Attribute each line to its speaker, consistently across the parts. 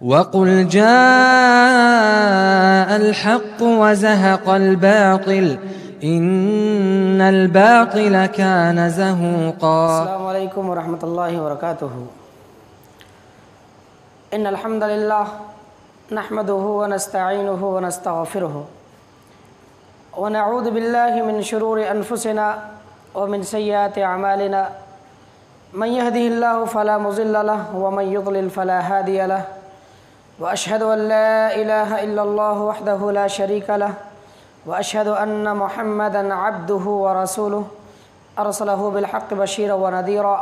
Speaker 1: وقل جاء الحق وزهق الباطل إن الباطل كان زهوقا.
Speaker 2: السلام علیکم ورحمۃ اللہ وبرکاتہ. ان الحمد للہ نحمده ونستعینه ونستغفره ونعوذ باللہ من شرور انفسنا ومن سیئات اعمالنا من يهده الله فلا مضل له ومن يضلل فلا هادي له واشهد ان لا اله الا الله وحده لا شريك له واشهد ان محمدا عبده ورسوله ارسله بالحق بشيرا ونذيرا.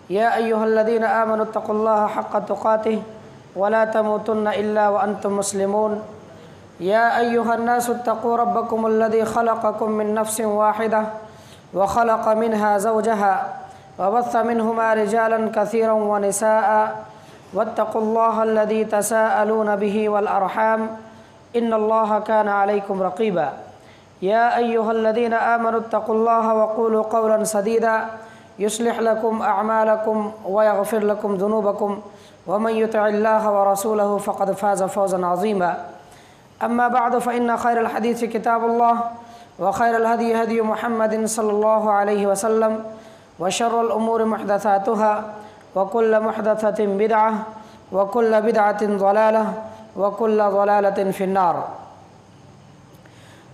Speaker 2: يا ايها الذين امنوا اتقوا الله حق تقاته ولا تموتن الا وانتم مسلمون. يا ايها الناس اتقوا ربكم الذي خلقكم من نفس واحده وخلق منها زوجها وبث منهما رجالا كثيرا ونساء واتقوا الله الذي تساءلون به والأرحام إن الله كان عليكم رقيبا. يا أيها الذين آمنوا اتقوا الله وقولوا قولا سديدا يصلح لكم أعمالكم ويغفر لكم ذنوبكم ومن يطع الله ورسوله فقد فاز فوزا عظيما. أما بعد فإن خير الحديث كتاب الله وخير الهدي هدي محمد صلى الله عليه وسلم وشر الأمور محدثاتها وكل محدثة بدعة وكل بدعة ضلالة وكل ضلالة في النار.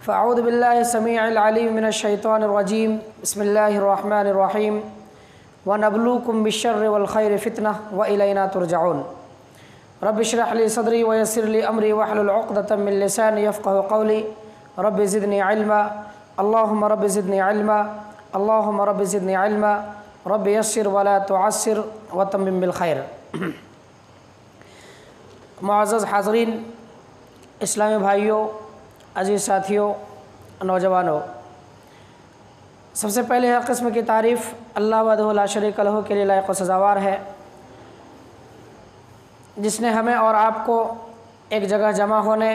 Speaker 2: فأعوذ بالله السميع العليم من الشيطان الرجيم. بسم الله الرحمن الرحيم. ونبلوكم بالشر والخير فتنة وإلينا ترجعون. رب اشرح لي صدري ويسر لي أمري واحلل عقدة من لساني يفقه قولي. رب زدني علما اللهم رب زدني علما اللهم رب زدني علما رب یسر ولا تعسر وتمم بالخیر. معزز حاضرین، اسلامی بھائیوں، عزیز ساتھیوں، نوجوانوں، سب سے پہلے ہر قسم کی تعریف اللہ وحدہ لا شریک لہ کے لیے لائق و سزاوار ہے، جس نے ہمیں اور آپ کو ایک جگہ جمع ہونے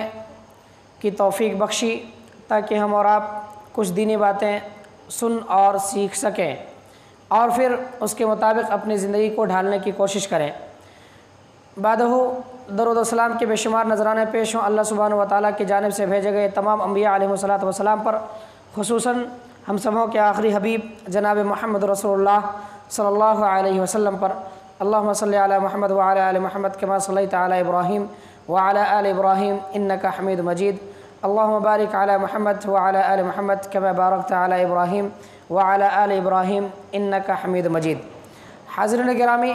Speaker 2: کی توفیق بخشی تاکہ ہم اور آپ کچھ دینی باتیں سن اور سیکھ سکیں اور پھر اس کے مطابق اپنی زندگی کو ڈھالنے کی کوشش کریں. بعدہ درود و سلام کے بے شمار نذرانے پیش ہوں اللہ سبحانہ و تعالیٰ کی جانب سے بھیجے گئے تمام انبیاء علیہ الصلوۃ والسلام پر، خصوصاً ہم سبوں کے آخری حبیب جناب محمد رسول اللہ صلی اللہ علیہ وسلم پر. اللہم صلی علی محمد وعلی آل محمد کما صلیت علی ابراہیم وعلی آل ابراہیم انک حمید مجید. اللہم بارک علی محمد وعلی آل محمد کما بارکت علی ابراہیم وعلی آل ابراہیم انک حمید مجید. حاضرین گرامی،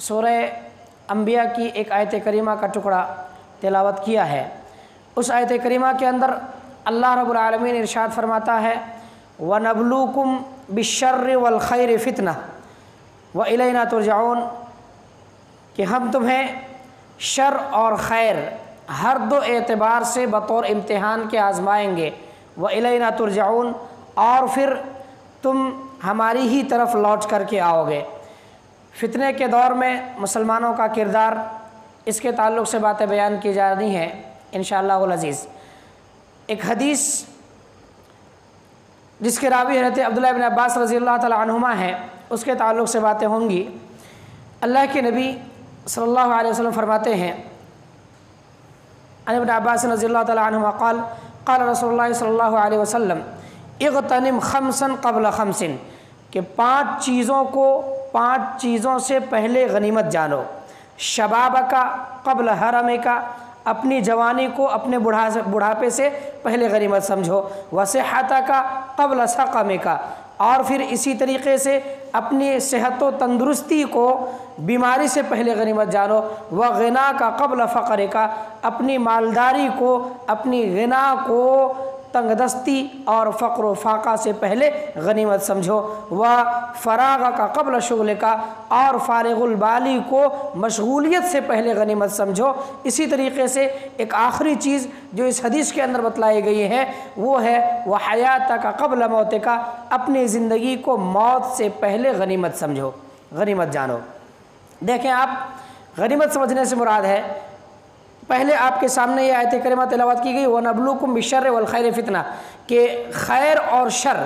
Speaker 2: سورہ انبیاء کی ایک آیت کریمہ کا ٹکڑا تلاوت کیا ہے. اس آیت کریمہ کے اندر اللہ رب العالمین ارشاد فرماتا ہے وَنَبْلُوكُمْ بِالشَّرِّ وَالْخَيْرِ فِتْنَةً وَإِلَيْنَا تُرْجَعُونَ، کہ ہم تمہیں شر اور خیر ہر دو اعتبار سے بطور امتحان کے آزمائیں گے. وَإِلَيْنَا تُرْجَعُونَ، اور پھر تم ہماری ہی طرف لوٹ کر کے آؤ گے. فتنے کے دور میں مسلمانوں کا کردار، اس کے تعلق سے باتیں بیان کی جا رہی ہیں انشاءاللہ العزیز. ایک حدیث جس کے راوی حضرت عبداللہ ابن عباس رضی اللہ تعالی عنہما ہیں، اس کے تعلق سے باتیں ہوں گی. اللہ کے نبی صلی اللہ علیہ وسلم فرماتے ہیں عن ابن عباس رضی اللہ تعالی عنہما قال قال رسول اللہ صلی اللہ علیہ وسلم اغتنم خمسا قبل خمس، کہ 5 چیزوں سے پہلے غنیمت جانو. شبابک قبل حرمک، اپنی جوانی کو اپنے بڑھاپے سے پہلے غنیمت سمجھو. وصحتک قبل سقمک، اور پھر اسی طریقے سے اپنی صحت و تندرستی کو بیماری سے پہلے غنیمت جانو. وغناک قبل فقرک، اپنی مالداری کو، اپنی غنا کو تنگ دستی اور فقر و فاقہ سے پہلے غنیمت سمجھو. وفراغک قبل شغلک، اور فارغ البالی کو مشغولیت سے پہلے غنیمت سمجھو. اسی طریقے سے ایک آخری چیز جو اس حدیث کے اندر بتلائی گئی ہے وہ ہے وحیاتک قبل موتک، اپنی زندگی کو موت سے پہلے غنیمت سمجھو، غنیمت جانو. دیکھیں آپ، غنیمت سمجھنے سے مراد ہے، پہلے آپ کے سامنے یہ آیت کریمہ تلاوت کی گئی وَنَبْلُوكُمْ بِالشَّرِّ وَالْخَيْرِ فِتْنَةً، کہ خیر اور شر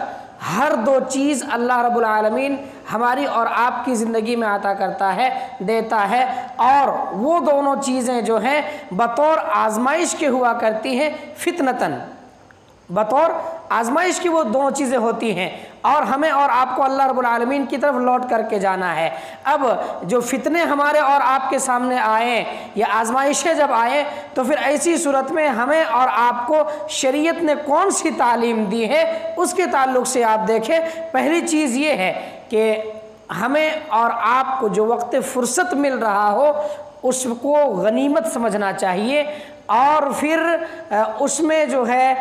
Speaker 2: ہر دو چیز اللہ رب العالمین ہماری اور آپ کی زندگی میں عطا کرتا ہے، دیتا ہے، اور وہ دونوں چیزیں جو ہیں بطور آزمائش کے ہوا کرتی ہیں، فتنتاً، بطور آزمائش کی وہ دونوں چیزیں ہوتی ہیں، اور ہمیں اور آپ کو اللہ رب العالمین کی طرف لوٹ کر کے جانا ہے۔ اب جو فتنے ہمارے اور آپ کے سامنے آئیں یا آزمائشیں جب آئیں تو پھر ایسی صورت میں ہمیں اور آپ کو شریعت نے کون سی تعلیم دی ہے اس کے تعلق سے آپ دیکھیں۔ پہلی چیز یہ ہے کہ ہمیں اور آپ کو جو وقت فرصت مل رہا ہو اس کو غنیمت سمجھنا چاہیے، اور پھر اس میں جو ہے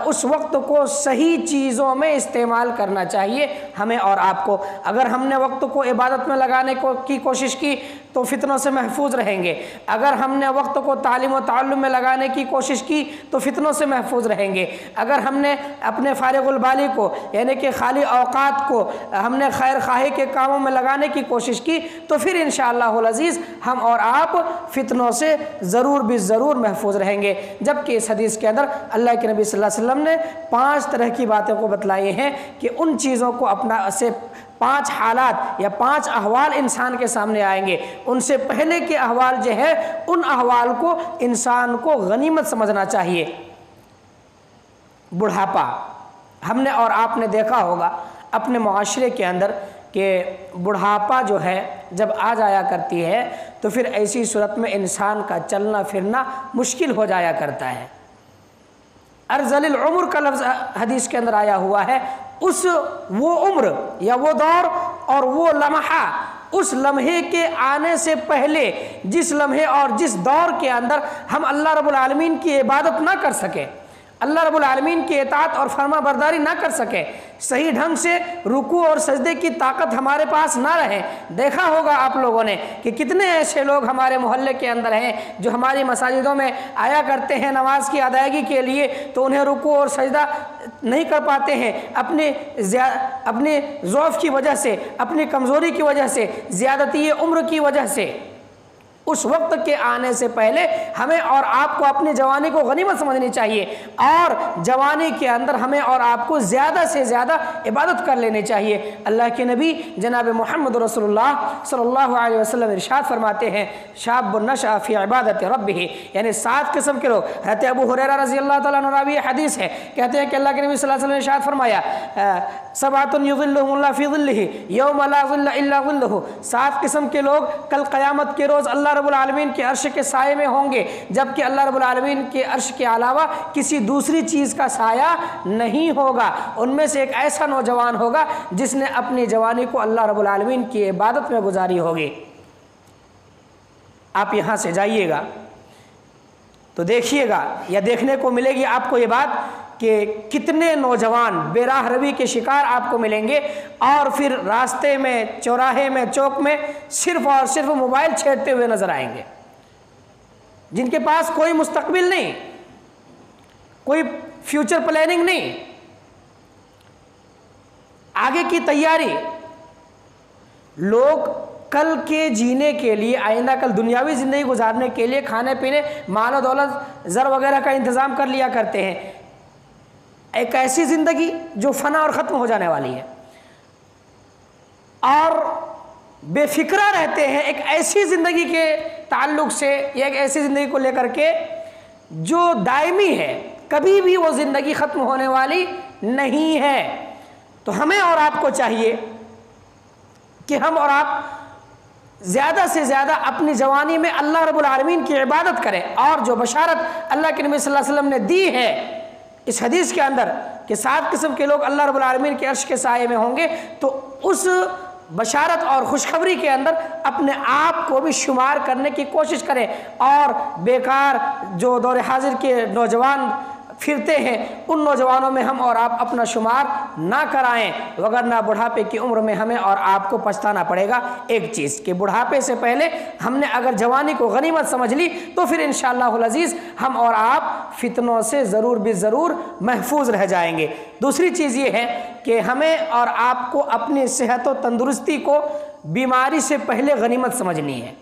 Speaker 2: اس وقت کو صحیح چیزوں میں استعمال کرنا چاہیے ہمیں اور آپ کو۔ اگر ہم نے وقت کو عبادت میں لگانے کی کوشش کی تو فتنوں سے محفوظ رہیں گے، اگر ہم نے وقت کو تعلیم و تعلم میں لگانے کی کوشش کی تو فتنوں سے محفوظ رہیں گے، اگر ہم نے اپنے فارغ البالی کو یعنی کہ خالی اوقات کو ہم نے خیر خواہی کے کاموں میں لگانے کی کوشش کی تو پھر انشاءاللہ العزیز ہم اور آپ فتنوں سے ضرور بھی ضرور محفوظ رہیں گے۔ جبکہ اس حدیث کے اندر اللہ کے نبی صلی اللہ علیہ وسلم نے 5 طرح کی باتوں کو بتلائی ہیں کہ ان چیزوں کو اپنا سے 5 حالات یا 5 احوال انسان کے سامنے آئیں گے، ان سے پہلے کے احوال جو ہے ان احوال کو انسان کو غنیمت سمجھنا چاہیے۔ بڑھاپا، ہم نے اور آپ نے دیکھا ہوگا اپنے معاشرے کے اندر کہ بڑھاپا جو ہے جب آ جایا کرتی ہے تو پھر ایسی صورت میں انسان کا چلنا پھرنا مشکل ہو جایا کرتا ہے۔ ارذل العمر کا لفظ حدیث کے اندر آیا ہوا ہے، وہ عمر یا وہ دور اور وہ لمحہ، اس لمحے کے آنے سے پہلے جس لمحے اور جس دور کے اندر ہم اللہ رب العالمین کی عبادت نہ کر سکیں، اللہ رب العالمین کی اطاعت اور فرما برداری نہ کر سکے، صحیح ڈھنگ سے رکوع اور سجدے کی طاقت ہمارے پاس نہ رہے۔ دیکھا ہوگا آپ لوگوں نے کہ کتنے ایسے لوگ ہمارے محلے کے اندر ہیں جو ہماری مساجدوں میں آیا کرتے ہیں نماز کی ادائیگی کے لیے، تو انہیں رکوع اور سجدہ نہیں کر پاتے ہیں، اپنی ضعف کی وجہ سے، اپنی کمزوری کی وجہ سے، زیادتی عمر کی وجہ سے۔ اس وقت کے آنے سے پہلے ہمیں اور آپ کو اپنی جوانی کو غنیمت سمجھنی چاہیے، اور جوانی کے اندر ہمیں اور آپ کو زیادہ سے زیادہ عبادت کر لینی چاہیے۔ اللہ کے نبی جناب محمد رسول اللہ صلی اللہ علیہ وسلم ارشاد فرماتے ہیں، شاب نشأ فی عبادت ربہ، یعنی 7 قسم کے لوگ۔ حضرت ابو ہریرہ رضی اللہ تعالیٰ عنہ راوی حدیث ہے، کہتے ہیں کہ اللہ کے نبی صلی اللہ علیہ وسلم نے ارشاد فرمایا، 7 یظلهم اللہ فی ظلہ یوم لا ظل الا ظلہ، 7 قسم کے لوگ کل قیامت کے روز اللہ رب العالمین کے عرش کے سائے میں ہوں گے، جبکہ اللہ رب العالمین کے عرش کے علاوہ کسی دوسری چیز کا سایہ نہیں ہوگا۔ ان میں سے ایک ایسا نوجوان ہوگا جس نے اپنی جوانی کو اللہ رب العالمین کی عبادت میں گزاری ہوگی۔ آپ یہاں سے جائیے گا تو دیکھیے گا یا دیکھنے کو ملے گی آپ کو یہ بات کہ کتنے نوجوان بے راہ روی کے شکار آپ کو ملیں گے، اور پھر راستے میں، چوراہے میں، چوک میں صرف اور صرف موبائل چھیڑتے ہوئے نظر آئیں گے، جن کے پاس کوئی مستقبل نہیں، کوئی فیوچر پلاننگ نہیں، آگے کی تیاری۔ لوگ کل کے جینے کے لیے، آئندہ کل دنیاوی زندگی گزارنے کے لیے کھانے پینے، مال و دولت، زر وغیرہ کا انتظام کر لیا کرتے ہیں، ایک ایسی زندگی جو فنا اور ختم ہو جانے والی ہے، اور بے فکرہ رہتے ہیں ایک ایسی زندگی کے تعلق سے یا ایک ایسی زندگی کو لے کر کے جو دائمی ہے، کبھی بھی وہ زندگی ختم ہونے والی نہیں ہے۔ تو ہمیں اور آپ کو چاہیے کہ ہم اور آپ زیادہ سے زیادہ اپنی جوانی میں اللہ رب العالمین کی عبادت کریں، اور جو بشارت اللہ کے نبی صلی اللہ علیہ وسلم نے دی ہے اس حدیث کے اندر کہ 7 قسم کے لوگ اللہ رب العالمین کے عرش کے سائے میں ہوں گے، تو اس بشارت اور خوشخبری کے اندر اپنے آپ کو بھی شمار کرنے کی کوشش کریں، اور بیکار جو دور حاضر کے نوجوان پھرتے ہیں ان نوجوانوں میں ہم اور آپ اپنا شمار نہ کرائیں، وگرنہ بڑھاپے کی عمر میں ہمیں اور آپ کو پچھتانا پڑے گا۔ ایک چیز کہ بڑھاپے سے پہلے ہم نے اگر جوانی کو غنیمت سمجھ لی تو پھر انشاءاللہ العزیز ہم اور آپ فتنوں سے ضرور بھی ضرور محفوظ رہ جائیں گے۔ دوسری چیز یہ ہے کہ ہمیں اور آپ کو اپنی صحت و تندرستی کو بیماری سے پہلے غنیمت سمجھنی ہے،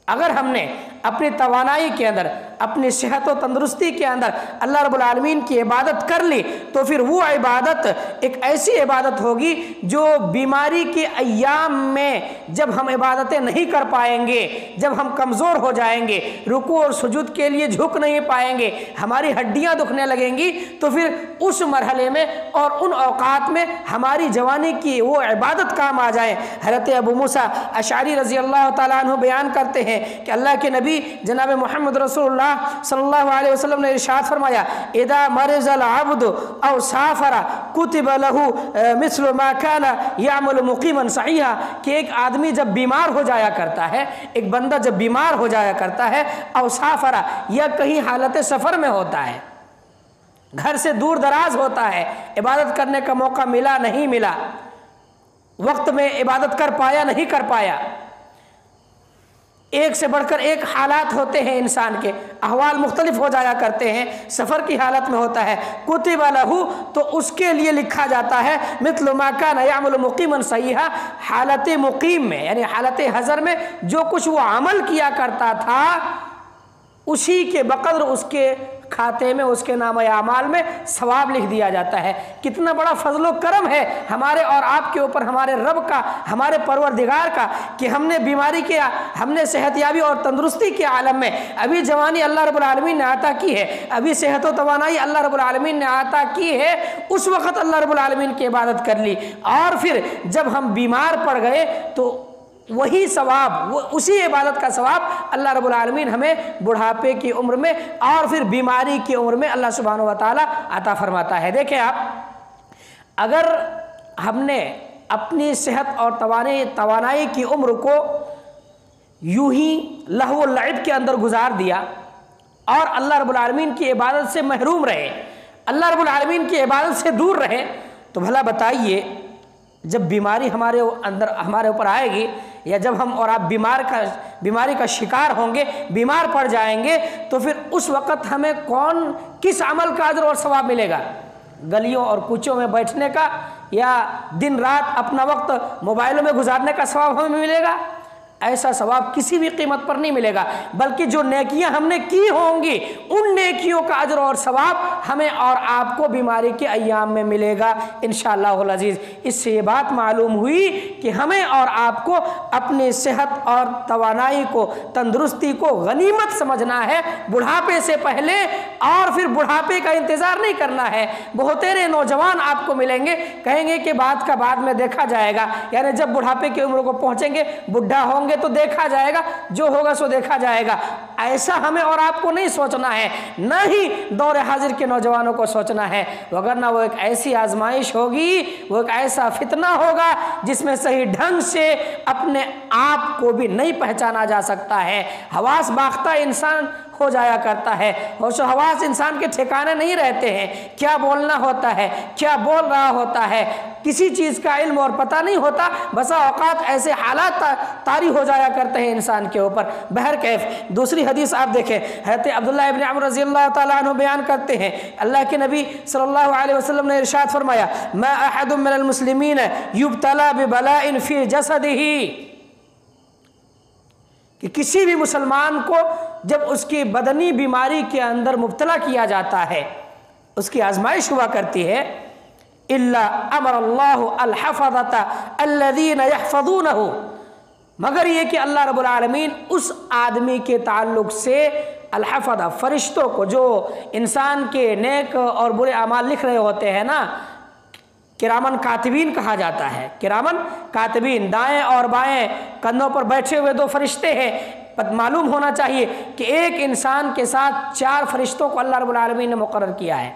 Speaker 2: اگر ہم نے اپنی توانائی کے اندر، اپنی صحت و تندرستی کے اندر اللہ رب العالمین کی عبادت کر لی تو پھر وہ عبادت ایک ایسی عبادت ہوگی جو بیماری کے ایام میں جب ہم عبادتیں نہیں کر پائیں گے، جب ہم کمزور ہو جائیں گے، رکوع اور سجود کے لیے جھک نہیں پائیں گے، ہماری ہڈیاں دکھنے لگیں گی، تو پھر اس مرحلے میں اور ان اوقات میں ہماری جوانی کی وہ عبادت کام آ جائے۔ حضرت ابو موسیٰ اشعری رضی اللہ تعالیٰ عنہ بیان کرتے ہیں کہ اللہ کے نبی جناب محمد رسول اللہ صلی اللہ علیہ وسلم نے ارشاد فرمایا، اذا مرض العبد او سافر کتب له مثل ما كان يعمل مقيما صحیحا، کہ ایک آدمی جب بیمار ہو جایا کرتا ہے، ایک بندہ جب بیمار ہو جایا کرتا ہے، او سافر یا کہیں حالت سفر میں ہوتا ہے، گھر سے دور دراز ہوتا ہے، عبادت کرنے کا موقع ملا نہیں ملا، وقت میں عبادت کر پایا نہیں کر پایا، ایک سے بڑھ کر ایک حالات ہوتے ہیں، انسان کے احوال مختلف ہو جایا کرتے ہیں، سفر کی حالت میں ہوتا ہے، کتب لہ، تو اس کے لیے لکھا جاتا ہے مثل ما کان یعمل مقیما صحیحا، حالت مقیم میں یعنی حالت حضر میں جو کچھ وہ عمل کیا کرتا تھا اسی کے بقدر اس کے کھاتے میں، اس کے نام اعمال میں ثواب لکھ دیا جاتا ہے۔ کتنا بڑا فضل و کرم ہے ہمارے اور آپ کے اوپر، ہمارے رب کا، ہمارے پروردگار کا، کہ ہم نے بیماری کے، ہم نے صحت یابی اور تندرستی کے عالم میں، ابھی جوانی اللہ رب العالمین نے عطا کی ہے، ابھی صحت و توانائی اللہ رب العالمین نے عطا کی ہے، اس وقت اللہ رب العالمین کی عبادت کر لی، اور پھر جب ہم بیمار پڑ گئے تو وہی ثواب، اسی عبادت کا ثواب اللہ رب العالمین ہمیں بڑھاپے کی عمر میں اور پھر بیماری کی عمر میں اللہ سبحانہ و تعالیٰ عطا فرماتا ہے۔ دیکھیں آپ، اگر ہم نے اپنی صحت اور توانائی کی عمر کو یوں ہی لہو و لعب کے اندر گزار دیا اور اللہ رب العالمین کی عبادت سے محروم رہے، اللہ رب العالمین کی عبادت سے دور رہے، تو بھلا بتائیے جب بیماری ہمارے اوپر آئے گی، یا جب ہم اور آپ بیماری کا شکار ہوں گے، بیمار پڑ جائیں گے، تو پھر اس وقت ہمیں کس عمل کا اجر اور ثواب ملے گا؟ گلیوں اور کوچوں میں بیٹھنے کا یا دن رات اپنا وقت موبائلوں میں گزارنے کا ثواب ہمیں ملے گا؟ ایسا ثواب کسی بھی قیمت پر نہیں ملے گا، بلکہ جو نیکیاں ہم نے کی ہوں گی ان نیکیوں کا اجر اور ثواب ہمیں اور آپ کو بیماری کے ایام میں ملے گا انشاءاللہ العزیز۔ اس سے یہ بات معلوم ہوئی کہ ہمیں اور آپ کو اپنی صحت اور توانائی کو، تندرستی کو غنیمت سمجھنا ہے بڑھاپے سے پہلے، اور پھر بڑھاپے کا انتظار نہیں کرنا ہے۔ بہتیرے نوجوان آپ کو ملیں گے، کہیں گے کہ بعد کا بعد میں دیکھا جائے گا، یعنی جب بڑھاپے کی عمر کو پہنچیں گے، بڈھا ہوں گے تو دیکھا جائے گا، جو ہوگا سو دیکھا جائے گا۔ ایسا ہمیں اور آپ کو نہیں سوچنا ہے، نہ ہی دور حاضر کے نوجوانوں کو سوچنا ہے، وگرنہ وہ ایک ایسی آزمائش ہوگی، وہ ایک ایسا فتنہ ہوگا جس میں صحیح ڈھنگ سے اپنے آپ کو بھی نہیں پہچانا جا سکتا ہے۔ حواس باختہ انسان ہو جایا کرتا ہے، ہوش و حواس انسان کے ٹھکانے نہیں رہتے ہیں، کیا بولنا ہوتا ہے، کیا بول رہا ہوتا ہے، کسی چیز کا علم اور پتہ نہیں ہوتا، بسا اوقات ایسے حالات طاری ہو جایا کرتے ہیں انسان کے اوپر۔ بہرکیف دوسری حدیث آپ دیکھیں، حضرت عبداللہ ابن عمر رضی اللہ تعالیٰ عنہ بیان کرتے ہیں، اللہ کے نبی صلی اللہ علیہ وسلم نے ارشاد فرمایا، ما احد من المسلمین یبتلا ببلاء فی جسدہ، کہ کسی بھی مسلمان کو جب اس کی بدنی بیماری کے اندر مبتلا کیا جاتا ہے، اس کی آزمائش ہوا کرتی ہے، الا امر اللہ الحفظۃ الذین یحفظونہ، مگر یہ کہ اللہ رب العالمین اس آدمی کے تعلق سے الحفظہ، فرشتوں کو جو انسان کے نیک اور برے اعمال لکھ رہے ہوتے ہیں نا، کرامن کاتبین کہا جاتا ہے، کرامن کاتبین، دائیں اور بائیں کندھوں پر بیٹھے ہوئے دو فرشتے ہیں۔ معلوم ہونا چاہیے کہ ایک انسان کے ساتھ 4 فرشتوں کو اللہ رب العالمین نے مقرر کیا ہے،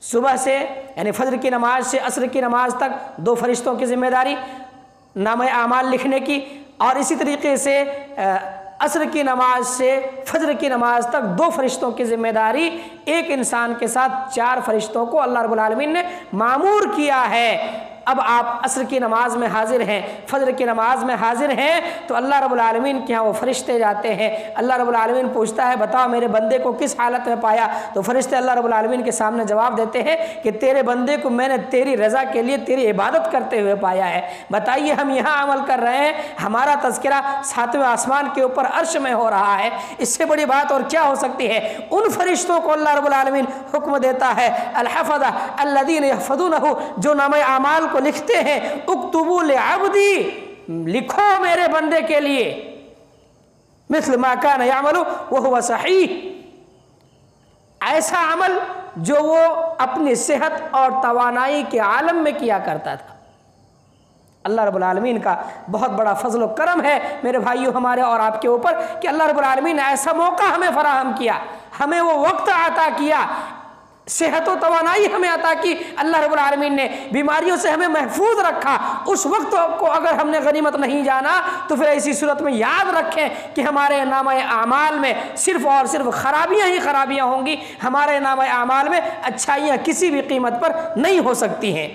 Speaker 2: صبح سے یعنی فجر کی نماز سے عصر کی نماز تک 2 فرشتوں کی ذمہ داری نامہ اعمال لکھنے کی، اور اسی طریقے سے عصر کی نماز سے فجر کی نماز تک 2 فرشتوں کی ذمہ داری، ایک انسان کے ساتھ 4 فرشتوں کو اللہ رب العالمین نے مامور کیا ہے اب آپ عصر کی نماز میں حاضر ہیں، فجر کی نماز میں حاضر ہیں، تو اللہ رب العالمین کے ہاں وہ فرشتے جاتے ہیں، اللہ رب العالمین پوچھتا ہے بتاؤ میرے بندے کو کس حالت میں پایا؟ تو فرشتے اللہ رب العالمین کے سامنے جواب دیتے ہیں کہ تیرے بندے کو میں نے تیری رضا کے لیے تیری عبادت کرتے ہوئے پایا ہے۔ بتائیے ہم یہاں عمل کر رہے ہیں، ہمارا تذکرہ 7ویں آسمان کے اوپر عرش میں ہو رہا ہے، اس سے بڑی بات اور کیا ہو سکتی ہے؟ ان فرشتوں کو اللہ رب العالمین حکم دیتا ہے، الحفظہ الذین یحفظونہ، جو نامہ اعمال کو لکھتے ہیں، اکتبوا لعبدی، لکھو میرے بندے کے لیے، مثل ما کان یعمل وہو صحیح، ایسا عمل جو وہ اپنی صحت اور توانائی کے عالم میں کیا کرتا تھا۔ اللہ رب العالمین کا بہت بڑا فضل و کرم ہے میرے بھائیوں ہمارے اور آپ کے اوپر کہ اللہ رب العالمین نے ایسا موقع ہمیں فراہم کیا، ہمیں وہ وقت عطا کیا، صحت و توانائی ہمیں عطا کی، اللہ رب العالمین نے بیماریوں سے ہمیں محفوظ رکھا۔ اس وقت کو اگر ہم نے غنیمت نہیں جانا تو پھر ایسی صورت میں یاد رکھیں کہ ہمارے نامہ اعمال میں صرف اور صرف خرابیاں ہی خرابیاں ہوں گی، ہمارے نامہ اعمال میں اچھائیاں کسی بھی قیمت پر نہیں ہو سکتی ہیں۔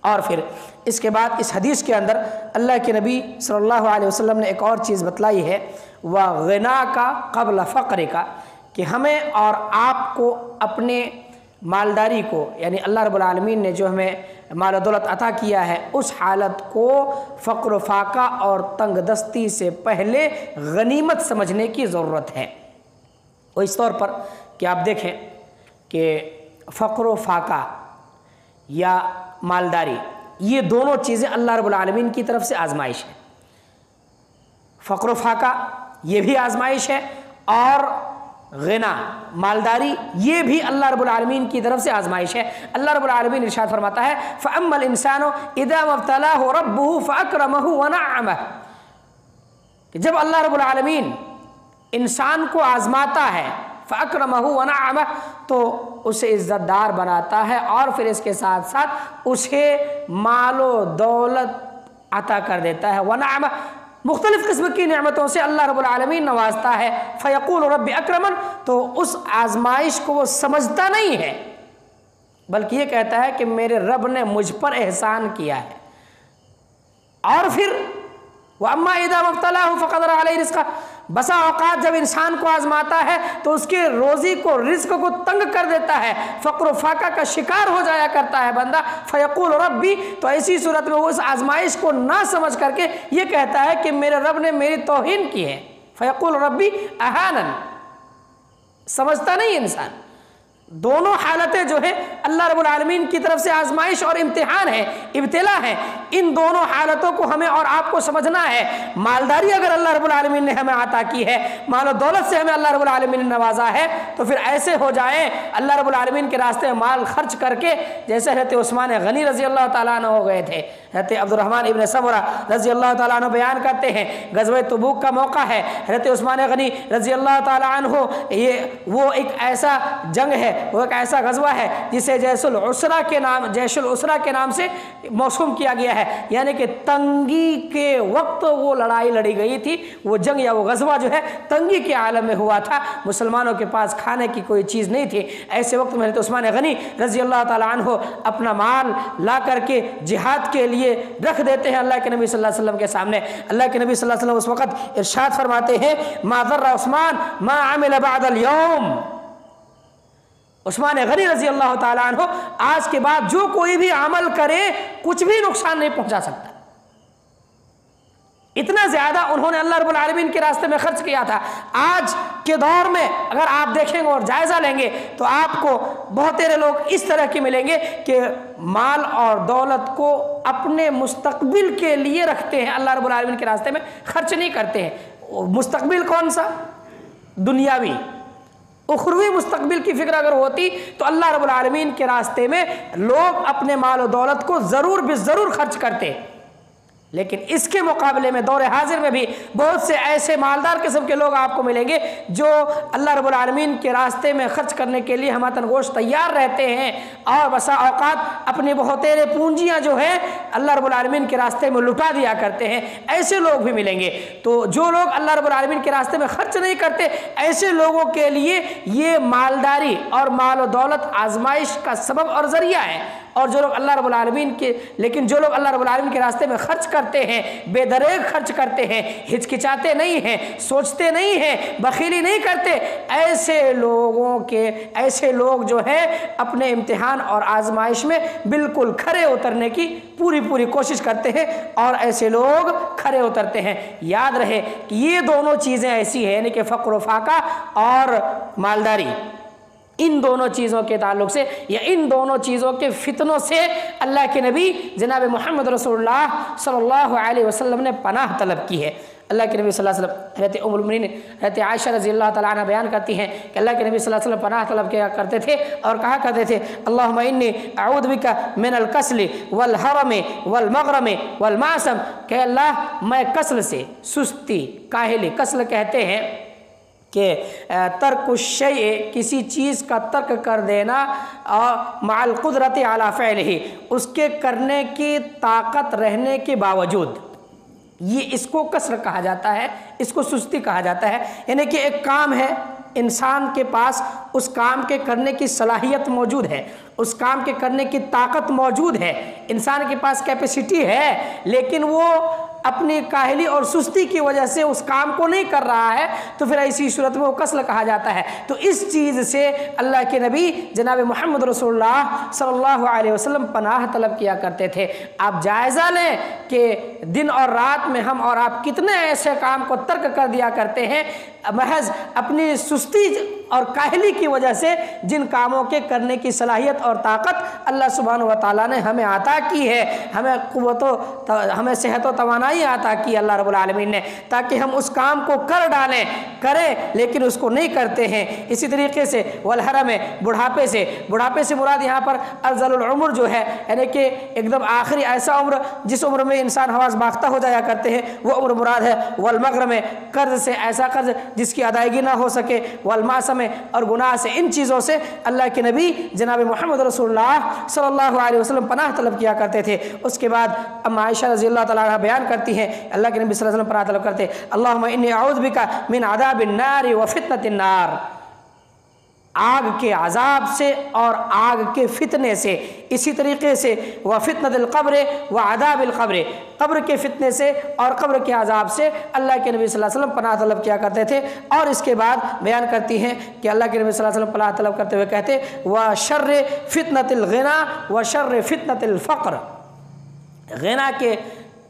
Speaker 2: اور پھر اس کے بعد اس حدیث کے اندر اللہ کے نبی صلی اللہ علیہ وسلم نے ایک اور چیز بتلائی ہے، وَغِنَاكَ قَبْلَ فَقْرِكَ، کہ ہمیں اور آپ کو اپنے مالداری کو، یعنی اللہ رب العالمین نے جو ہمیں مال و دولت عطا کیا ہے، اس حالت کو فقر و فاقہ اور تنگ دستی سے پہلے غنیمت سمجھنے کی ضرورت ہے۔ اور اس طور پر کہ آپ دیکھیں کہ فقر و فاقہ یا مالداری، یہ دونوں چیزیں اللہ رب العالمین کی طرف سے آزمائش ہے۔ فقر و فاقہ یہ بھی آزمائش ہے، اور غنا مالداری یہ بھی اللہ رب العالمین کی طرف سے آزمائش ہے۔ اللہ رب العالمین ارشاد فرماتا ہے فَأَمَّا الْإِنسَانُ إِذَا مَا ابْتَلَاهُ رَبُّهُ فَأَكْرَمَهُ وَنَعَّمَهُ، کہ جب اللہ رب العالمین انسان کو آزماتا ہے فَأَكْرَمَهُ وَنَعَّمَهُ، تو اسے عزت دار بناتا ہے، اور پھر اس کے ساتھ ساتھ اسے مال و دولت عطا کر دیتا ہے۔ وَنَعَّمَهُ، مختلف قسم کی نعمتوں سے اللہ رب العالمین نوازتا ہے۔ فیقول رب اکرمن، تو اس آزمائش کو وہ سمجھتا نہیں ہے، بلکہ یہ کہتا ہے کہ میرے رب نے مجھ پر احسان کیا ہے۔ اور پھر وَأَمَّا إِذَا مَا ابْتَلَاهُ فَقَدَرَ عَلَيْهِ رِزْقَهُ، بسا اوقات جب انسان کو آزماتا ہے تو اس کے روزی کو، رزق کو تنگ کر دیتا ہے، فقر و فاقہ کا شکار ہو جایا کرتا ہے بندہ۔ فیقول ربی، تو ایسی صورت میں وہ اس آزمائش کو نہ سمجھ کر کے یہ کہتا ہے کہ میرے رب نے میری توہین کی ہے۔ فیقول ربی اہانن، سمجھتا نہیں انسان۔ دونوں حالتیں جو ہے اللہ رب العالمین کی طرف سے آزمائش اور امتحان ہے، ابتلا ہے، ان دونوں حالتوں کو ہمیں اور آپ کو سمجھنا ہے۔ مالداری اگر اللہ رب العالمین نے ہمیں عطا کی ہے، مال و دولت سے ہمیں اللہ رب العالمین نے نوازا ہے، تو پھر ایسے ہو جائیں اللہ رب العالمین کے راستے میں مال خرچ کر کے، جیسے حضرت عثمان غنی رضی اللہ تعالیٰ عنہ ہو گئے تھے۔ حضرت عبد الرحمن ابن سمرہ رضی اللہ تعالیٰ عنہ بیان کرتے ہیں، غزوہ تبوک کا موقع ہے، حضرت عثمان غنی رضی اللہ تعالیٰ عنہ، وہ ایک ایسا جنگ ہے، وہ ایک ایسا غزوہ ہے جسے جیش العسرہ کے نام سے موسوم کیا گیا ہے، یعنی کہ تنگی کے وقت وہ لڑائی لڑی گئی تھی، وہ جنگ یا وہ غزوہ جو ہے تنگی کے عالم میں ہوا تھا، مسلمانوں کے پاس کھانے کی کوئی چیز نہیں تھی۔ ایسے وقت میں حضرت عثمان غنی رضی اللہ تعالیٰ عنہ اپنا مال لا کر کے جہاد کے لیے رکھ دیتے ہیں اللہ کے نبی صلی اللہ علیہ وسلم کے سامنے۔ اللہ کے نبی صلی اللہ علیہ وسلم اس وقت ارشاد فرماتے ہیں ما ضر عثمان ما عمل بعد اليوم، عثمان غنی رضی اللہ تعالیٰ عنہ آج کے بعد جو کوئی بھی عمل کرے کچھ بھی نقصان نہیں پہنچا سکتا، اتنا زیادہ انہوں نے اللہ رب العالمین کے راستے میں خرچ کیا تھا۔ آج کے دور میں اگر آپ دیکھیں گے اور جائزہ لیں گے تو آپ کو بہت سارے لوگ اس طرح کے ملیں گے کہ مال اور دولت کو اپنے مستقبل کے لیے رکھتے ہیں، اللہ رب العالمین کے راستے میں خرچ نہیں کرتے ہیں۔ مستقبل کون سا؟ دنیاوی، اخروی مستقبل کی فکر اگر ہوتی تو اللہ رب العالمین کے راستے میں لوگ اپنے مال و دولت کو ضرور بضرور خرچ کرتے، لیکن اس کے مقابلے میں دور حاضر میں بھی بہت سے ایسے مالدار قسم کے لوگ آپ کو ملیں گے جو اللہ رب العالمین کے راستے میں خرچ کرنے کے لیے ہماتن گوشت تیار رہتے ہیں، اور بسا اوقات اپنی بہتیرے پونجیاں جو ہیں اللہ رب العالمین کے راستے میں لٹا دیا کرتے ہیں، ایسے لوگ بھی ملیں گے۔ تو جو لوگ اللہ رب العالمین کے راستے میں خرچ نہیں کرتے، ایسے لوگوں کے لیے یہ مالداری اور مال و دولت آزمائش کا سبب اور ذریعہ ہے، اور جو لوگ اللہ رب العالمین کے راستے میں خرچ کرتے ہیں، بے دریغ خرچ کرتے ہیں، ہچکچاتے نہیں ہیں، سوچتے نہیں ہیں، بخیلی نہیں کرتے، ایسے لوگ جو ہیں اپنے امتحان اور آزمائش میں بالکل کھرے اترنے کی پوری کوشش کرتے ہیں، اور ایسے لوگ کھرے اترتے ہیں۔ یاد رہے کہ یہ دونوں چیزیں ایسی ہیں، یعنی کہ فقر و فاقہ اور مالداری، ان دونوں چیزوں کے تعلق سے یا ان دونوں چیزوں کے فتنوں سے اللہ کے نبی جناب محمد رسول اللہ صلی اللہ علیہ وسلم نے پناہ طلب کی ہے۔ اللہ کے نبی صلی اللہ علیہ وسلم، حضرت ام المؤمنین حضرت عائشہ رضی اللہ تعالیٰ عنہ بیان کرتی ہیں کہ اللہ کے نبی صلی اللہ علیہ وسلم پناہ طلب کیا کرتے تھے اور کہا کرتے تھے اللہم انی اعوذ بک من الکسل والحرم والمغرم والمعصم، کہ اللہ میں کسل سے، سستی، کاہلی، کسل کہتے ہیں کہ ترک الشیء، کسی چیز کا ترک کر دینا، مع القدرت علی فعلہ، اس کے کرنے کی طاقت رہنے کے باوجود، یہ اس کو کسر کہا جاتا ہے، اس کو سستی کہا جاتا ہے۔ یعنی کہ ایک کام ہے، انسان کے پاس اس کام کے کرنے کی صلاحیت موجود ہے، اس کام کے کرنے کی طاقت موجود ہے، انسان کے پاس کیپیسٹی ہے، لیکن وہ اپنی کاہلی اور سستی کی وجہ سے اس کام کو نہیں کر رہا ہے، تو پھر ایسی صورت میں وہ کسل کہا جاتا ہے۔ تو اس چیز سے اللہ کے نبی جناب محمد رسول اللہ صلی اللہ علیہ وسلم پناہ طلب کیا کرتے تھے۔ آپ جائزہ لیں کہ دن اور رات میں ہم اور آپ کتنے ایسے کام کو ترک کر دیا کرتے ہیں محض اپنی سستی اور کاہلی کی وجہ سے، جن کاموں کے کرنے کی صلاحیت اور طاقت اللہ سبحانہ و تعالیٰ نے ہمیں عطا کی ہے، ہمیں صحت و توانائی عطا کی اللہ رب العالمین نے، تاکہ ہم اس کام کو کریں لیکن اس کو نہیں کرتے ہیں۔ اسی طریقے سے والحرم، بڑھاپے سے مراد یہاں پر ارذل العمر جو ہے، یعنی کہ ایک دم آخری ایسا عمر جس عمر میں انسان حواس باختہ ہو جایا کرتے ہیں، وہ عمر مراد ہے۔ والمغرم، قرض سے، ایسا قرض جس کی ادائیگی نہ ہو سکے۔ والمعصم، اور گناہ سے، ان چیزوں سے اللہ کے نبی جناب محمد رسول اللہ صلی اللہ علیہ وسلم پناہ طلب کیا کرتے تھے۔ اس کے بعد ام عائشہ رضی اللہ تعالیٰ عنہ بیان کرتی ہیں اللہ کے نبی صلی اللہ علیہ وسلم پناہ طلب کرتے اللہم انی اعوذ بک من عذاب النار وفتنۃ النار، آگ کے عذاب سے اور آگ کے فتنے سے۔ اسی طریقے سے وفتنۃ القبر وعذاب القبر، قبر کے فتنے سے اور قبر کے عذاب سے اللہ کے نبی صلی اللہ علیہ وسلم پناہ طلب کیا کرتے تھے۔ اور اس کے بعد بیان کرتی ہیں کہ اللہ کے نبی صلی اللہ علیہ وسلم پناہ طلب کرتے ہوئے کہتے وشر فتنۃ الغنا وشر فتنۃ الفقر، غنا کے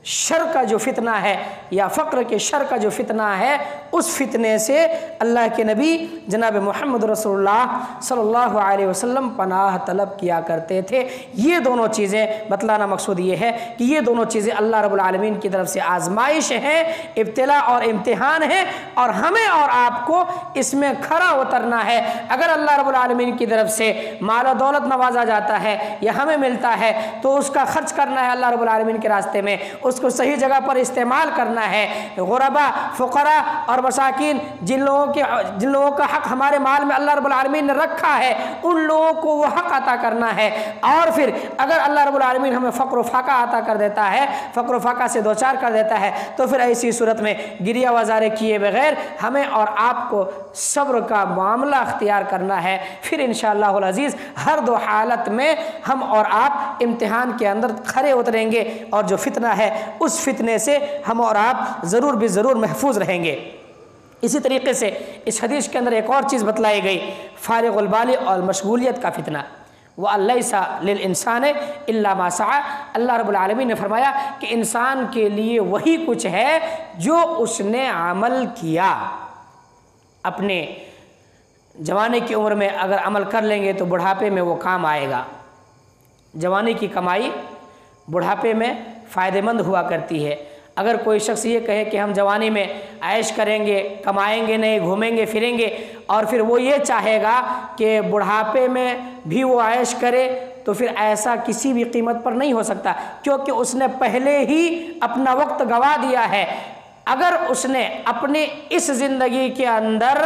Speaker 2: شر کا جو فتنہ ہے یا فقر کے شر کا جو فتنہ ہے، اس فتنے سے اللہ کے نبی جناب محمد رسول اللہ صلی اللہ علیہ وسلم پناہ طلب کیا کرتے تھے۔ یہ دونوں چیزیں بتلانا مقصود یہ ہے کہ یہ دونوں چیزیں اللہ رب العالمین کی طرف سے آزمائش ہیں، ابتلا اور امتحان ہے، اور ہمیں اور آپ کو اس میں کھرا اترنا ہے۔ اگر اللہ رب العالمین کی طرف سے مال و دولت نوازا جاتا ہے یا ہمیں ملتا ہے تو اس کا خرچ کرنا ہے اللہ رب العالمین کے راستے میں، اس کو صحیح جگہ پر استعمال کرنا ہے۔ غربا، فقراء اور مساکین، جن لوگوں کا حق ہمارے مال میں اللہ رب العالمین نے رکھا ہے، ان لوگوں کو وہ حق عطا کرنا ہے۔ اور پھر اگر اللہ رب العالمین ہمیں فقر و فاقہ عطا کر دیتا ہے، فقر و فاقہ سے دوچار کر دیتا ہے، تو پھر ایسی صورت میں گریہ وزارے کیے بغیر ہمیں اور آپ کو صبر کا معاملہ اختیار کرنا ہے۔ پھر انشاءاللہ العزیز ہر دو حالت میں ہم اور آپ امتحان کے اندر کھرے اتریں گے، اور جو فتنہ ہے اس فتنے سے ہم اور آپ ضرور بھی ضرور محفوظ رہیں گے۔ اسی طریقے سے اس حدیث کے اندر ایک اور چیز بتلائی گئی، فارغ البال اور مشغولیت کا فتنہ۔ وَأَلَّيْسَ لِلْإِنسَانِ إِلَّا مَا سَعَى، اللہ رب العالمین نے فرمایا کہ انسان کے لیے وہی کچھ ہے جو اس نے عمل کیا۔ اپنے جوانی کی عمر میں اگر عمل کر لیں گے تو بڑھاپے میں وہ کام آئے گا۔ جوانی کی کمائی بڑھاپے میں فائدہ مند ہوا کرتی ہے۔ اگر کوئی شخص یہ کہے کہ ہم جوانی میں عیش کریں گے، کمائیں گے نہیں، گھومیں گے پھریں گے، اور پھر وہ یہ چاہے گا کہ بڑھاپے میں بھی وہ عیش کرے، تو پھر ایسا کسی بھی قیمت پر نہیں ہو سکتا، کیونکہ اس نے پہلے ہی اپنا وقت گوا دیا ہے۔ اگر اس نے اپنی اس زندگی کے اندر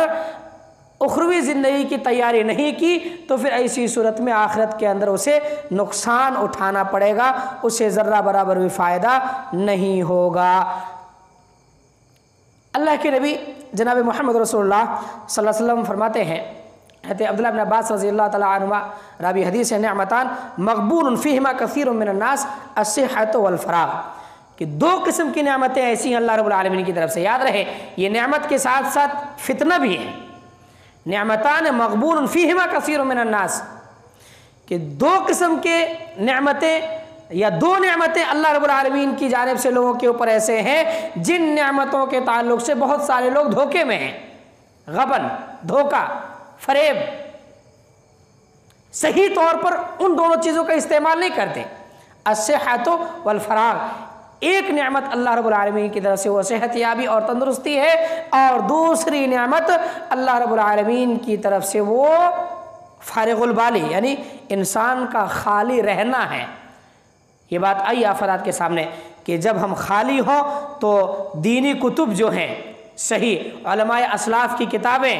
Speaker 2: اخروی زندگی کی تیاری نہیں کی تو پھر ایسی صورت میں آخرت کے اندر اسے نقصان اٹھانا پڑے گا، اسے ذرہ برابر بھی فائدہ نہیں ہوگا۔ اللہ کے نبی جناب محمد رسول اللہ صلی اللہ علیہ وسلم فرماتے ہیں کہتے عبداللہ بن عباس رضی اللہ تعالیٰ عنہما راوی حدیث ہے نعمتان مغبون فیہما کثیر من الناس الصحۃ والفراغ، کہ دو قسم کی نعمتیں ایسی ہیں اللہ رب العالمین کی طرف سے. یاد رہے یہ نعمت کے ساتھ ساتھ فتنہ بھی ہے. نعمتان مغبون فیہما کثیر من الناس، کہ دو قسم کے نعمتیں یا دو نعمتیں اللہ رب العالمین کی جانب سے لوگوں کے اوپر ایسے ہیں جن نعمتوں کے تعلق سے بہت سارے لوگ دھوکے میں ہیں. غبن، دھوکہ، فریب، صحیح طور پر ان دونوں چیزوں کا استعمال نہیں کرتے. الصحۃ والفراغ، ایک نعمت اللہ رب العالمین کی طرف سے وہ صحت یابی اور تندرستی ہے، اور دوسری نعمت اللہ رب العالمین کی طرف سے وہ فارغ البالی یعنی انسان کا خالی رہنا ہے. یہ بات آئی افراد کے سامنے کہ جب ہم خالی ہوں تو دینی کتب جو ہیں، صحیح علماء اسلاف کی کتابیں،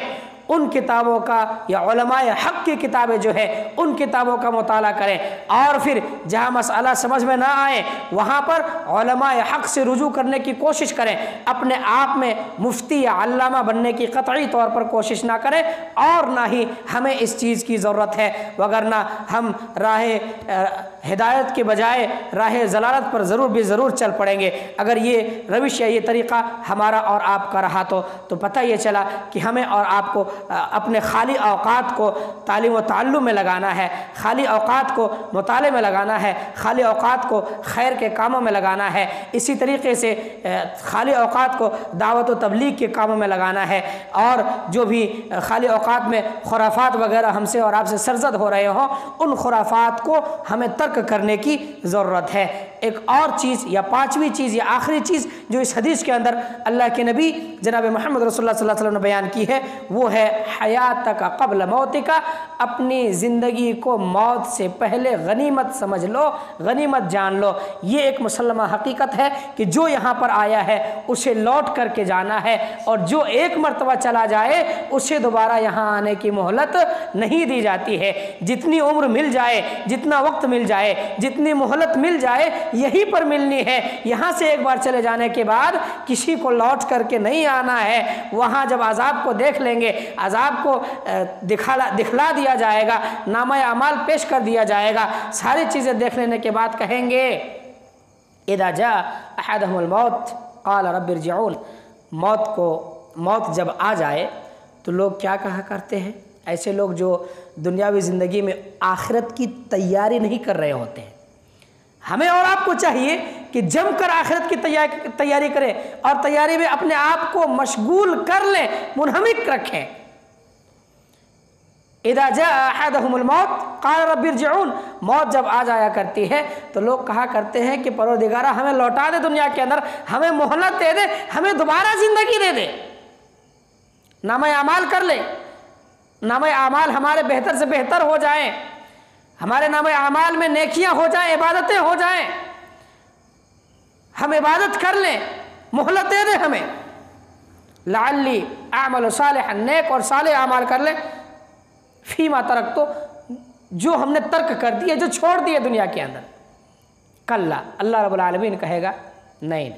Speaker 2: ان کتابوں کا یا علماء حق کی کتابیں جو ہے ان کتابوں کا مطالعہ کریں، اور پھر جہاں مسئلہ سمجھ میں نہ آئے وہاں پر علماء حق سے رجوع کرنے کی کوشش کریں. اپنے آپ میں مفتی یا علامہ بننے کی قطعی طور پر کوشش نہ کریں، اور نہ ہی ہمیں اس چیز کی ضرورت ہے، وگرنہ ہم راہ ہدایت کے بجائے راہ ضلالت پر ضرور چل پڑیں گے. اگر یہ روش یا یہ طریقہ ہمارا اور آپ کا رہا تو پتہ یہ چلا کہ ہمیں اور آپ کو اپنے خالی اوقات کو تعلیم و تعلم میں لگانا ہے، خالی اوقات کو مطالعے میں لگانا ہے، خالی اوقات کو خیر کے کاموں میں لگانا ہے. اسی طریقے سے خالی اوقات کو دعوت و تبلیغ کے کاموں میں لگانا ہے، اور جو بھی خالی اوقات میں خرافات وغیرہ ہم سے اور آپ سے سرزد ہو رہے ہوں ان خرافات کو ہمیں ترک کرنے کی ضرورت ہے. ایک اور چیز یا پانچویں چیز یا آخری چیز جو اس حدیث کے اندر اللہ کے نبی جناب محمد رسول اللہ صلی اللہ علیہ وسلم نے بیان کی ہے وہ ہے حیاتک قبل موتک، اپنی زندگی کو موت سے پہلے غنیمت سمجھ لو، غنیمت جان لو. یہ ایک مسلمہ حقیقت ہے کہ جو یہاں پر آیا ہے اسے لوٹ کر کے جانا ہے، اور جو ایک مرتبہ چلا جائے اسے دوبارہ یہاں آنے کی مہلت نہیں دی جاتی ہے. جتنی عمر مل جائے، جتنا وقت مل جائے، جتنی مہلت مل جائے یہی پر ملنی ہے. یہاں سے ایک بار چلے جانے کے بعد کسی کو لوٹ کر کے نہیں آنا ہے. وہاں جب عذاب کو دیکھ لیں گے، عذاب کو دکھلا دیا جائے گا، نامہ اعمال پیش کر دیا جائے گا، ساری چیزیں دیکھ لینے کے بعد کہیں گے اذا جاء احدهم الموت قال رب ارجعون. موت جب آ جائے تو لوگ کیا کہا کرتے ہیں؟ ایسے لوگ جو دنیاوی زندگی میں آخرت کی تیاری نہیں کر رہے ہوتے ہیں. ہمیں اور آپ کو چاہیے کہ جم کر آخرت کی تیاری کریں اور تیاری میں اپنے آپ کو مشغول کر لیں، منہمک رکھیں. اذا جاء احدهم الموت قال رب ارجعون. موت جب آ جایا کرتی ہے تو لوگ کہا کرتے ہیں کہ پروردگارہ ہمیں لوٹا دے دنیا کے اندر، ہمیں مہلت دے دے، ہمیں دوبارہ زندگی دے دے. نامہ اعمال کر لے، نامہ اعمال ہمارے بہتر سے بہتر ہو جائیں، ہمارے نامہ اعمال میں نیکیاں ہو جائیں، عبادتیں ہو جائیں، ہم عبادت کر لیں، مہلت دے دے ہمیں. لعلی اعمل صالحا، نیک اور صالح اعمال کر لیں. فیما ترک، تو جو ہم نے ترک کر دیا، جو چھوڑ دیا دنیا کے اندر. کلا، اللہ رب العالمین کہے گا نہیں،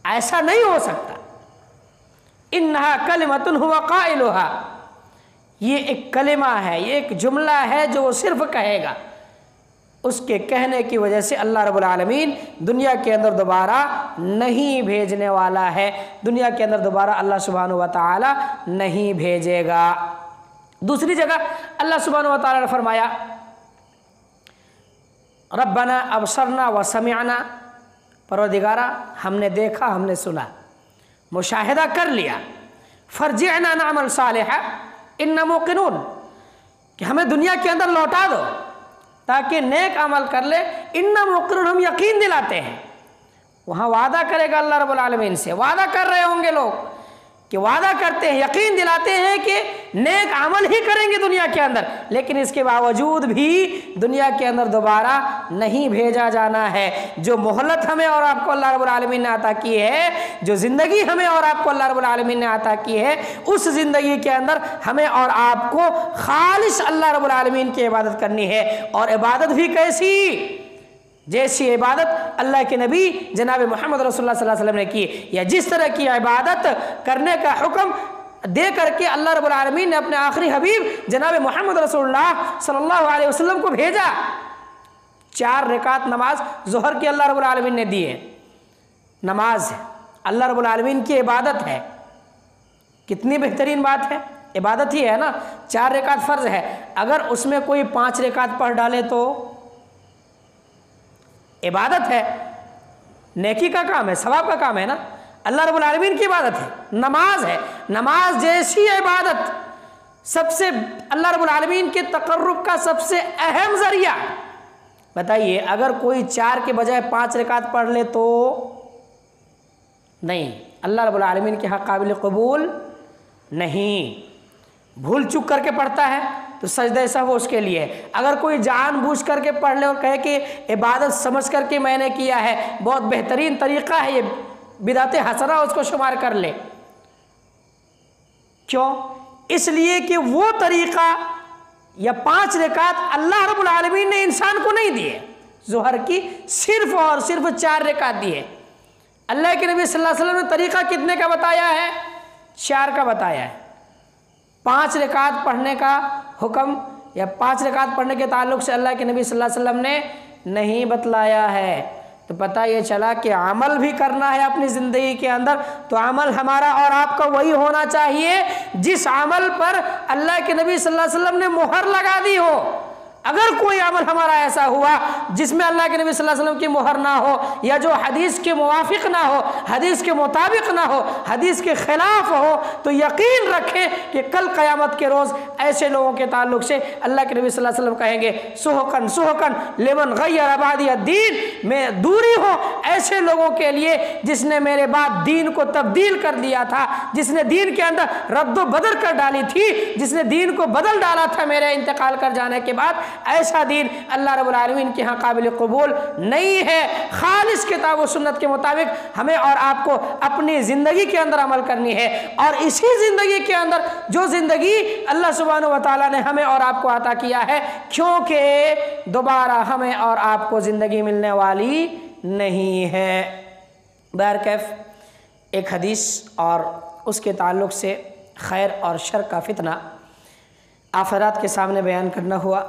Speaker 2: ایسا نہیں ہو سکتا. انہا کلمۃ ھو قائلھا، یہ ایک کلمہ ہے، یہ ایک جملہ ہے جو وہ صرف کہے گا. اس کے کہنے کی وجہ سے اللہ رب العالمین دنیا کے اندر دوبارہ نہیں بھیجنے والا ہے، دنیا کے اندر دوبارہ اللہ سبحانہ و تعالی نہیں بھیجے گا. دوسری جگہ اللہ سبحانہ و تعالی نے فرمایا ربنا ابصرنا وسمعنا، پروردگارہ ہم نے دیکھا، ہم نے سنا، مشاہدہ کر لیا. فرجعنا نعمل صالحا انا موقنون، کہ ہمیں دنیا کے اندر لوٹا دو تاکہ نیک عمل کر لے. انا موقنون، ہم یقین دلاتے ہیں. وہاں وعدہ کرے گا اللہ رب العالمین سے، وعدہ کر رہے ہوں گے لوگ کہ وعدہ کرتے ہیں، یقین دلاتے ہیں کہ نیک عمل ہی کریں گے دنیا کے اندر، لیکن اس کے باوجود بھی دنیا کے اندر دوبارہ نہیں بھیجا جانا ہے. جو مہلت ہمیں اور آپ کو اللہ رب العالمین نے عطا کی ہے، جو زندگی ہمیں اور آپ کو اللہ رب العالمین نے عطا کی ہے، اس زندگی کے اندر ہمیں اور آپ کو خالص اللہ رب العالمین کی عبادت کرنی ہے. اور عبادت بھی کیسی؟ جیسی عبادت اللہ کے نبی جناب محمد رسول اللہ صلی اللہ علیہ وسلم نے کی، یا جس طرح کی عبادت کرنے کا حکم دے کر کے اللہ رب العالمین نے اپنے آخری حبیب جناب محمد رسول اللہ صلی اللہ علیہ وسلم کو بھیجا۔ 4 رکعت نماز ظہر کی اللہ رب العالمین نے دی ہے، نماز ہے، اللہ رب العالمین کی عبادت ہے، کتنی بہترین بات ہے، عبادت ہی ہے نا۔ 4 رکعت فرض ہے، اگر اس میں کوئی 5 رکعت پڑھ ڈالے تو عبادت ہے، نیکی کا کام ہے، ثواب کا کام ہے نا، اللہ رب العالمین کی عبادت ہے، نماز ہے۔ نماز جیسی عبادت سب سے اللہ رب العالمین کے تقرب کا سب سے اہم ذریعہ۔ بتائیے اگر کوئی 4 کے بجائے 5 رکعت پڑھ لے تو نہیں، اللہ رب العالمین کے حق قابل قبول نہیں۔ بھول چک کر کے پڑھتا ہے تو سجدہ سہو اس کے لیے، اگر کوئی جان بوجھ کر کے پڑھ لے اور کہے کہ عبادت سمجھ کر کے میں نے کیا ہے، بہت بہترین طریقہ ہے یہ، بدعت حسنہ اس کو شمار کر لے۔ کیوں؟ اس لیے کہ وہ طریقہ یا 5 رکعت اللہ رب العالمین نے انسان کو نہیں دیے، ظہر کی صرف اور صرف 4 رکعت دیے۔ اللہ کے نبی صلی اللہ علیہ وسلم نے طریقہ کتنے کا بتایا ہے؟ 4 کا بتایا ہے۔ 5 رکعت پڑھنے کا حکم یا 5 رکعت پڑھنے کے تعلق سے اللہ کے نبی صلی اللہ علیہ وسلم نے نہیں بتلایا ہے۔ تو پتہ یہ چلا کہ عمل بھی کرنا ہے اپنی زندگی کے اندر، تو عمل ہمارا اور آپ کا وہی ہونا چاہیے جس عمل پر اللہ کے نبی صلی اللہ علیہ وسلم نے مہر لگا دی ہو۔ اگر کوئی عمل ہمارا ایسا ہوا جس میں اللہ کے نبی صلی اللہ علیہ وسلم کی مہر نہ ہو، یا جو حدیث کے موافق نہ ہو، حدیث کے مطابق نہ ہو، حدیث کے خلاف ہو، تو یقین رکھیں کہ کل قیامت کے روز ایسے لوگوں کے تعلق سے اللہ کے نبی صلی اللہ علیہ وسلم کہیں گے سحقن سحقن لمن غیر بعدی الدین، میں دوری ہو ایسے لوگوں کے لیے جس نے میرے بعد دین کو تبدیل کر دیا تھا، جس نے دین کے اندر رد و بدل کر ڈالی تھی، جس نے دین کو بدل ڈالا تھا میرے انتقال کر جانے کے بعد۔ ایسا دین اللہ رب العالمین کے ہاں قابل قبول نہیں ہے۔ خالص کتاب و سنت کے مطابق ہمیں اور آپ کو اپنی زندگی کے اندر عمل کرنی ہے، اور اسی زندگی کے اندر جو زندگی اللہ سبحانہ و تعالیٰ نے ہمیں اور آپ کو عطا کیا ہے، کیونکہ دوبارہ ہمیں اور آپ کو زندگی ملنے والی نہیں ہے۔ بہرکیف ایک حدیث اور اس کے تعلق سے خیر اور شر کا فتنہ آپ حضرات کے سامنے بیان کرنا ہوا۔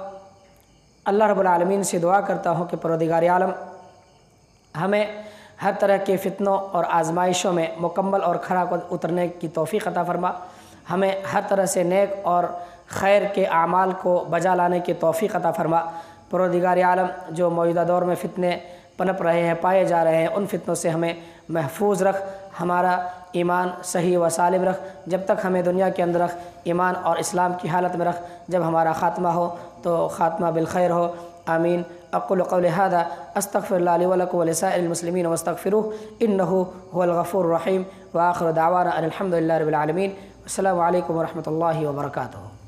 Speaker 2: اللہ رب العالمین سے دعا کرتا ہوں کہ پروردگار عالم ہمیں ہر طرح کے فتنوں اور آزمائشوں میں مکمل اور کھرا اترنے کی توفیق عطا فرما، ہمیں ہر طرح سے نیک اور خیر کے اعمال کو بجا لانے کی توفیق عطا فرما۔ پروردگار عالم جو موجودہ دور میں فتنے پنپ رہے ہیں، پائے جا رہے ہیں، ان فتنوں سے ہمیں محفوظ رکھ، ہمارا ایمان صحیح و سالم رکھ، جب تک ہمیں دنیا کے اندر رکھ، ایمان اور اسلام کی حالت میں رکھ، جب ہمارا خاتمہ ہو تو خاتمہ بالخیر ہو۔ آمین۔ اقول قول هذا استغفر الله لي ولكم ولسائر المسلمين واستغفروه انه هو الغفور الرحيم، واخر دعوانا ان الحمد لله رب العالمين، والسلام عليكم ورحمة الله وبركاته۔